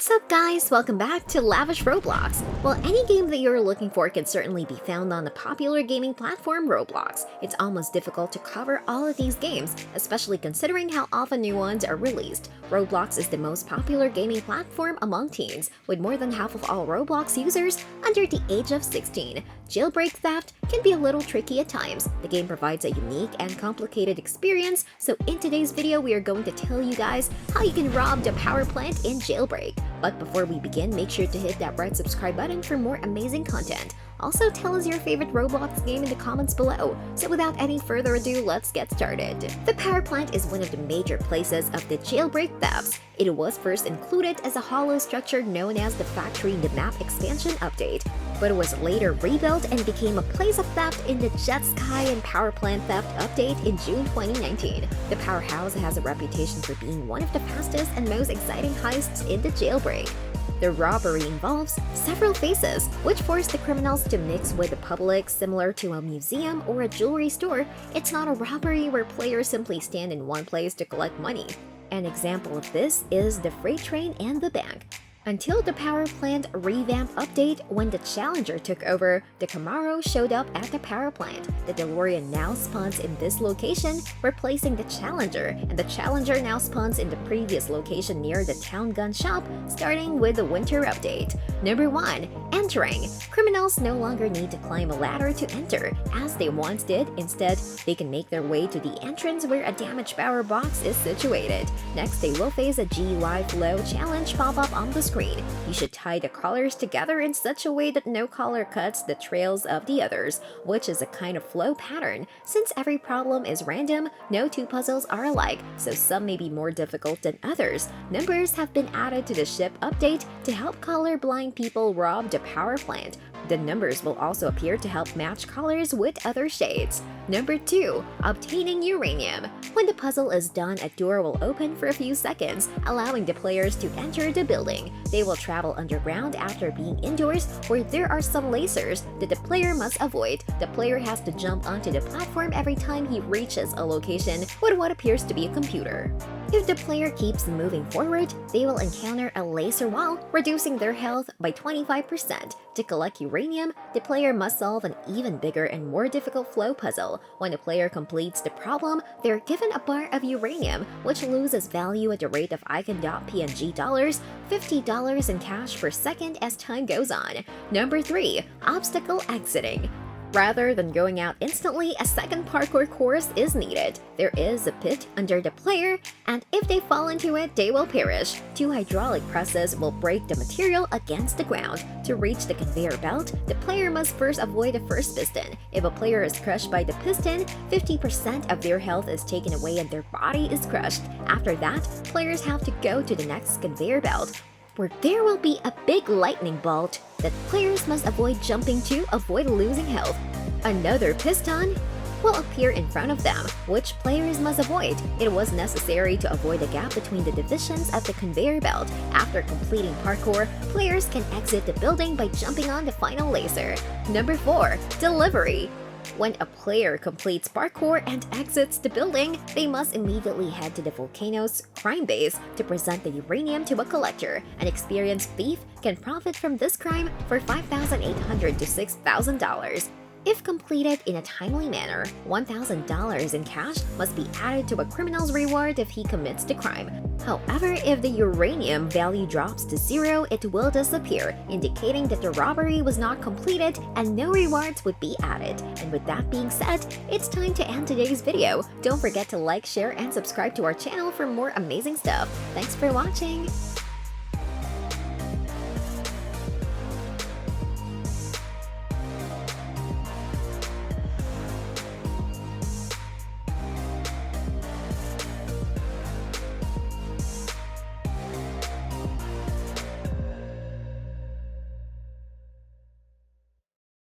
What's up guys, welcome back to Lavish Roblox. Well, any game that you're looking for can certainly be found on the popular gaming platform Roblox. It's almost difficult to cover all of these games, especially considering how often new ones are released. Roblox is the most popular gaming platform among teens, with more than half of all Roblox users under the age of 16. Jailbreak theft can be a little tricky at times. The game provides a unique and complicated experience, so in today's video we are going to tell you guys how you can rob the power plant in Jailbreak. But before we begin, make sure to hit that red subscribe button for more amazing content. Also, tell us your favorite Roblox game in the comments below. So without any further ado, let's get started. The power plant is one of the major places of the Jailbreak thefts. It was first included as a hollow structure known as the Factory in the Map expansion update, but it was later rebuilt and became a place of theft in the Jet Sky and Power Plant theft update in June 2019. The powerhouse has a reputation for being one of the fastest and most exciting heists in the Jailbreak. The robbery involves several phases, which force the criminals to mix with the public. Similar to a museum or a jewelry store, it's not a robbery where players simply stand in one place to collect money. An example of this is the freight train and the bank. Until the power plant revamp update, when the Challenger took over, the Camaro showed up at the power plant. The DeLorean now spawns in this location, replacing the Challenger, and the Challenger now spawns in the previous location near the Town Gun shop, starting with the winter update. Number 1. Entering. Criminals no longer need to climb a ladder to enter, as they once did. Instead, they can make their way to the entrance where a damaged power box is situated. Next, they will face a GUI flow challenge pop-up on the screen. You should tie the colors together in such a way that no color cuts the trails of the others, which is a kind of flow pattern. Since every problem is random, no two puzzles are alike, so some may be more difficult than others. Numbers have been added to the ship update to help colorblind people rob the power plant. The numbers will also appear to help match colors with other shades. Number 2. Obtaining uranium. When the puzzle is done, a door will open for a few seconds, allowing the players to enter the building. They will travel underground after being indoors, where there are some lasers that the player must avoid. The player has to jump onto the platform every time he reaches a location with what appears to be a computer. If the player keeps moving forward, they will encounter a laser wall, reducing their health by 25%. To collect uranium, the player must solve an even bigger and more difficult flow puzzle. When the player completes the problem, they're given a bar of uranium, which loses value at the rate of icon.png dollars, $50 in cash per second as time goes on. Number 3. Obstacle exiting. Rather than going out instantly, a second parkour course is needed. There is a pit under the player, and if they fall into it, they will perish. 2 hydraulic presses will break the material against the ground. To reach the conveyor belt, the player must first avoid the first piston. If a player is crushed by the piston, 50% of their health is taken away and their body is crushed. After that, players have to go to the next conveyor belt, where there will be a big lightning bolt that players must avoid jumping to avoid losing health. Another piston will appear in front of them, which players must avoid. It was necessary to avoid the gap between the divisions of the conveyor belt. After completing parkour, players can exit the building by jumping on the final laser. Number 4. Delivery. When a player completes parkour and exits the building, they must immediately head to the volcano's crime base to present the uranium to a collector. An experienced thief can profit from this crime for $5,800 to $6,000. If completed in a timely manner, $1,000 in cash must be added to a criminal's reward if he commits the crime. However, if the uranium value drops to 0, it will disappear, indicating that the robbery was not completed and no rewards would be added. And with that being said, it's time to end today's video. Don't forget to like, share, and subscribe to our channel for more amazing stuff. Thanks for watching!